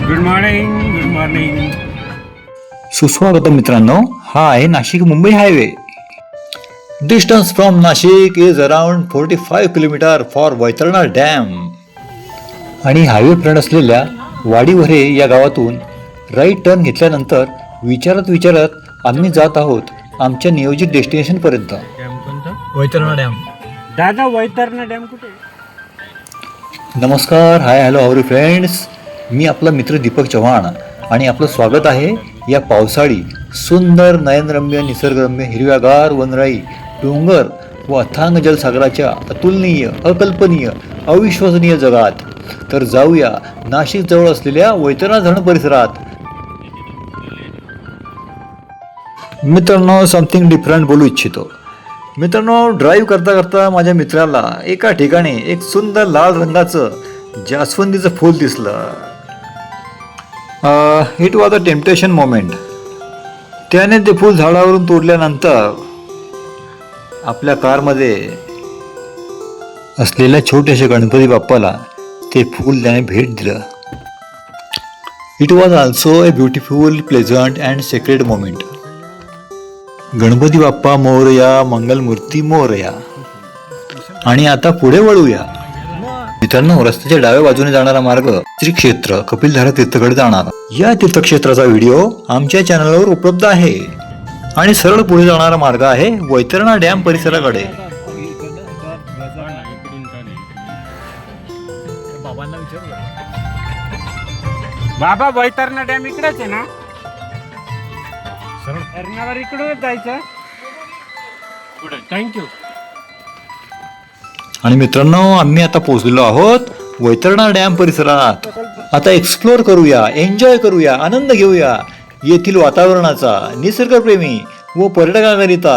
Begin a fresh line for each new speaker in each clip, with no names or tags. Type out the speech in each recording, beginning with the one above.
Good morning. Good morning.
सुस्वागतम मित्रांनो. हा आहे Nashik Mumbai highway. Distance from Nashik is around 45 kilometre for Vaitarna dam. आणि हायवे फ्रंट असलेल्या वाडीवरे या गावातून राईट टर्न घेतल्यानंतर विचारत आम्ही जात आहोत आमच्या नियोजित डेस्टिनेशन पर्यंत.
डॅम कोणता?
वैतरणा डॅम.
दादा वैतरणा डॅम कुठे?
नमस्कार, हाय हॅलो हावरी फ्रेंड्स. मी आपला मित्र दीपक चव्हाण आणि आपलं स्वागत आहे या पावसाळी सुंदर नयनरम्य निसर्गरम्य हिरव्यागार वनराई डोंगर व अथांग जलसागराच्या अतुलनीय अकल्पनीय अविश्वसनीय जगात. तर जाऊया नाशिक जवळ असलेल्या वैतरणा धरण परिसरात. मित्रांनो, समथिंग डिफरंट बोलू इच्छितो. मित्रांनो, ड्राईव्ह करता करता माझ्या मित्राला एका ठिकाणी एक सुंदर लाल रंगाचं जास्वंदीचं फूल दिसलं. It was a temptation moment. त्याने ते फूल झाडावरून तोडल्यानंतर आपल्या कारमध्ये असलेल्या छोट्याशा गणपती बाप्पाला ते फूल त्याने भेट दिलं. It was also a beautiful pleasant and sacred moment. Ganpati Bappa Morya, Mangalmurti Morya. आणि आता पुढे वळूया. मित्रांनो, रस्त्याच्या डाव्या बाजूने जाणारा मार्ग श्री क्षेत्र कपिलधारा तीर्थकडे जाणारा. या तीर्थक्षेत्राचा व्हिडिओ आमच्या चॅनलवर उपलब्ध आहे. आणि सरळ पुढे जाणारा मार्ग आहे वैतरणा डॅम परिसराकडे.
बाबा वैतरणा डॅम इकडेच आहे ना? धरणावर इकडूनच जायचं. थँक्यू.
आणि मित्रांनो, आम्ही आता पोहोचलेलो आहोत वैतरणा डॅम परिसरात. आता एक्सप्लोर करूया, एन्जॉय करूया, आनंद घेऊया येथील वातावरणाचा. निसर्गप्रेमी व पर्यटकाकरिता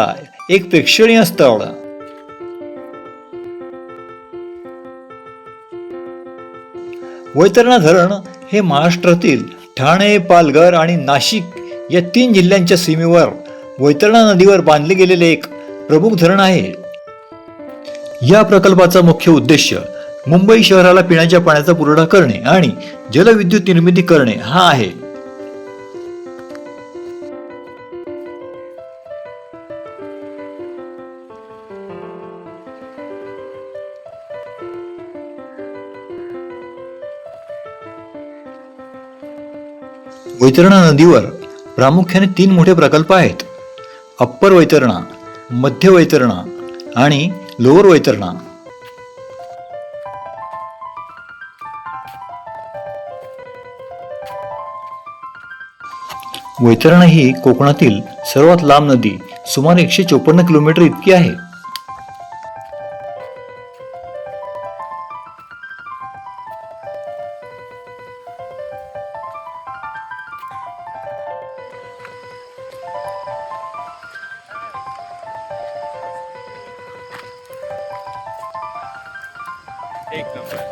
एक प्रेक्षणीय स्थळ. वैतरणा धरण हे महाराष्ट्रातील ठाणे, पालघर आणि नाशिक या 3 जिल्ह्यांच्या सीमेवर वैतरणा नदीवर बांधले गेलेले एक प्रमुख धरण आहे. या प्रकल्पाचा मुख्य उद्देश मुंबई शहराला पिण्याच्या पाण्याचा पुरवठा करणे आणि जलविद्युत निर्मिती करणे हा आहे. वैतरणा नदीवर प्रामुख्याने 3 मोठे प्रकल्प आहेत. अप्पर वैतरणा, मध्य वैतरणा आणि लोअर वैतरणा. वैतरणा ही कोकणातील सर्वात लांब नदी सुमारे 154 किलोमीटर इतकी आहे.
एक नंबर.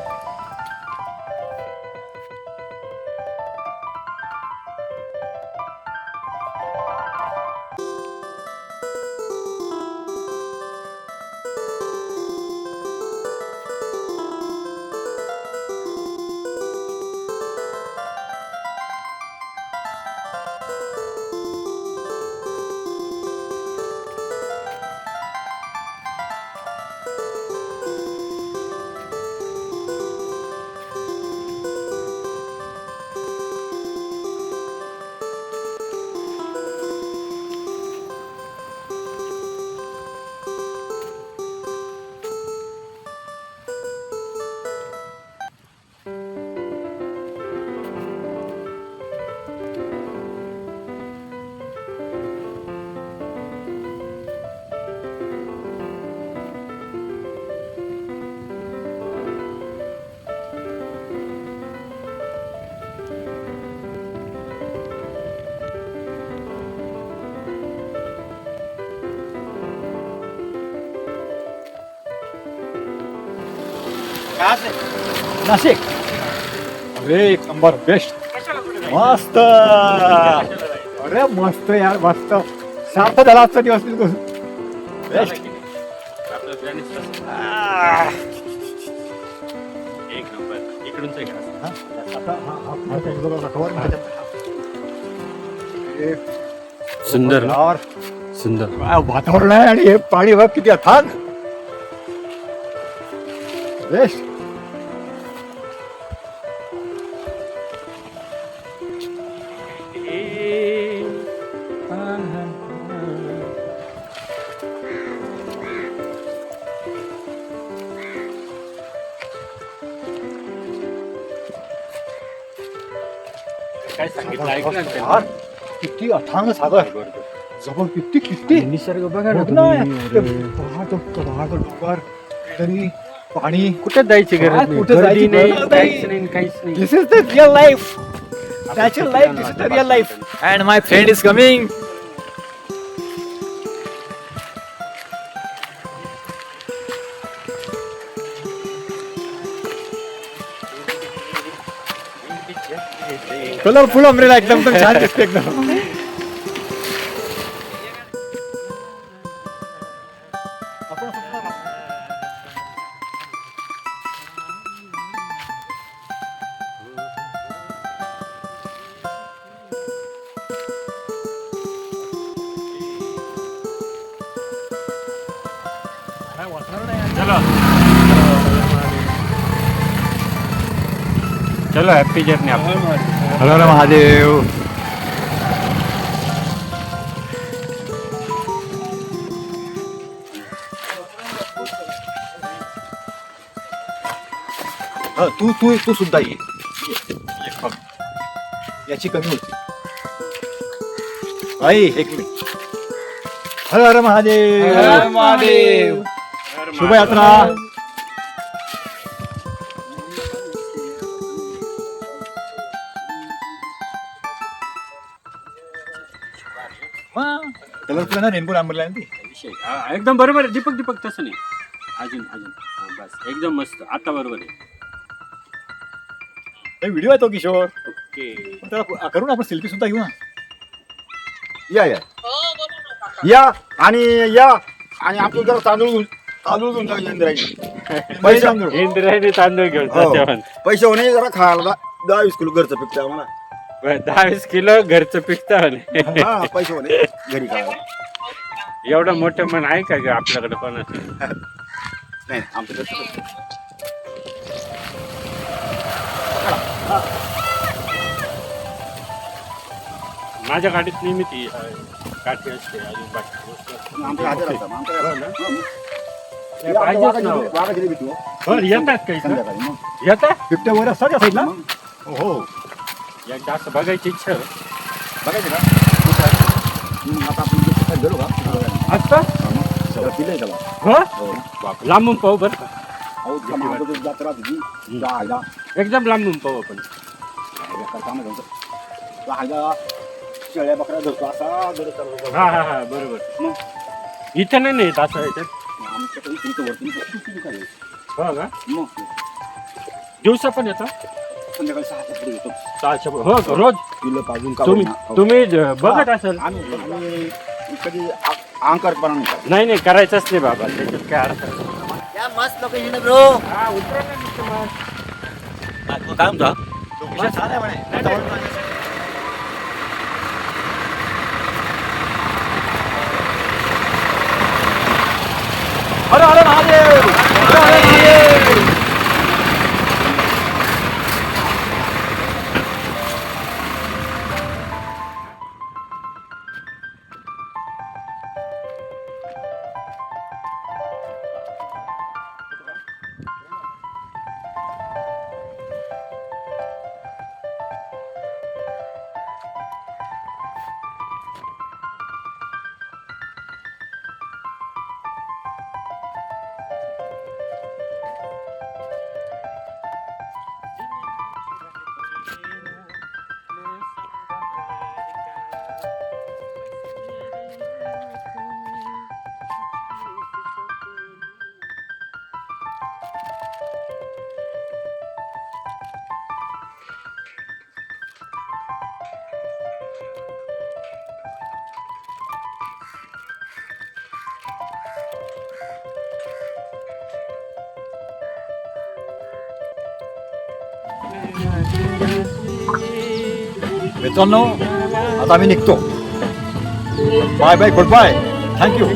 नाशिक. अरे एक नंबर, बेस्ट, मस्त. अरे मस्त यार, मस्त. शांत झाला आजचा दिवस. बेस्ट.
एक नंबर. इकडूनच आहे का? सुंदर ना?
यार,
सुंदर.
काय वातावरण आहे आणि हे पाणी बघ किती अथांग. बेस्ट.
काय सांगितलं ऐकलं ना त्यांनी?
यार, किती अथांग सागर. जवळ किती किती
निसर्ग बघा ना
बघ ना,
तुम्ही.
ते पहाड डोंगर, ग्रीनरी, पाणी.
कुठे जायची गरज
काय
नाही.
कुठे जायची
गर्दी नाही,
गरज नाही.
काहीच नाही, काहीच नाही.
This is the real life. Natural life. This is the real life. And my friend is coming. Colourful umbrella एकदम पण छान दिसते एकदम.
चलो चलो हॅपी जर्नी आपण.
हर महादेव. तू तू तू सुद्धा ये. बघ. याची कमी होती. आई एक मिनिट. हर हर महादेव.
हर महादेव.
शुभयात्रा. कलरफुल ना रेनबो लांबरला ती.
विषय. एकदम बरोबर आहे. दीपक दीपक तसं नाही. अजून अजून बस एकदम मस्त. आता बरोबर आहे.
व्हिडिओ आहे तो किशोर.
ओके.
पण त्याला करू ना आपण सेल्फी सुद्धा घेऊ ना.
या या या आणि आपण जरा तांदूळ घेऊन टाका इंद्रायणी. पैसे तांदूळ
इंद्रायणी तांदूळ घेऊन
हो.
जेवण.
पैसे होणे जरा खायला 10-20 किलो घरचं पिकतं आम्हाला.
10-20 किलो घरचं पिकतं म्हणे.
हा पैसे होणे घरी खायला.
एवढं मोठं मन आहे का ग आपल्याकडे कोणाचं?
नाही आमचं घरचं पिकतं.
माझ्या गाडीत नेहमी ती काठी असते. अजून बाकी
आमच्या हातात असतं. आमच्या
हो ना?
घरात.
ते पाहिजेच ना.
वाघाची भीती हो.
बरं येतात काही
संध्याकाळी मग
येतात.
बिबट्या वगैरे असतात या साईडला.
मग
हो.
एकदा असं बघायची इच्छा आहे.
बघायचं का? आता आपण इथे गेलो का?
आता
सगळं पिलंय त्याला.
हो
हो.
लांबून पाहू बरं का.
अहो, त्या मागं जो जत्रा होती, जायला.
एकदम लांबून पाहू आपण.
बेकार काम आहे त्यांचं. जायला शेळ्या बकऱ्या धरतो असा धरत चालतो.
हा हा हा बरोबर.
मग
इथं नाही नाही असं याच्यात.
आमच्याकडे इथं वरती किती काय आहे?
हो का?
मग
दिवसा पण येतो.
संध्याकाळी 6च्या पुढे येतो.
600 हो का? रोज
पिल्लं पाजून का
तुम्ही
होईना. हो.
तुम्ही बघत असाल.
आम्ही कधी अहंकारपणा नाही करत.
नाही नाही करायचंच नाही बाबा. त्याच्यात काय अर्थ नाही.
या मस्त लोकेशन ब्रो.
हा उतरा ना तिथे मग.
काय म्हणता?
लोकेशन छान आहे म्हणे. हर हर महादेव. हर हर महादेव. मित्रांनो आता आम्ही निघतो. Bye bye, good bye, thank you.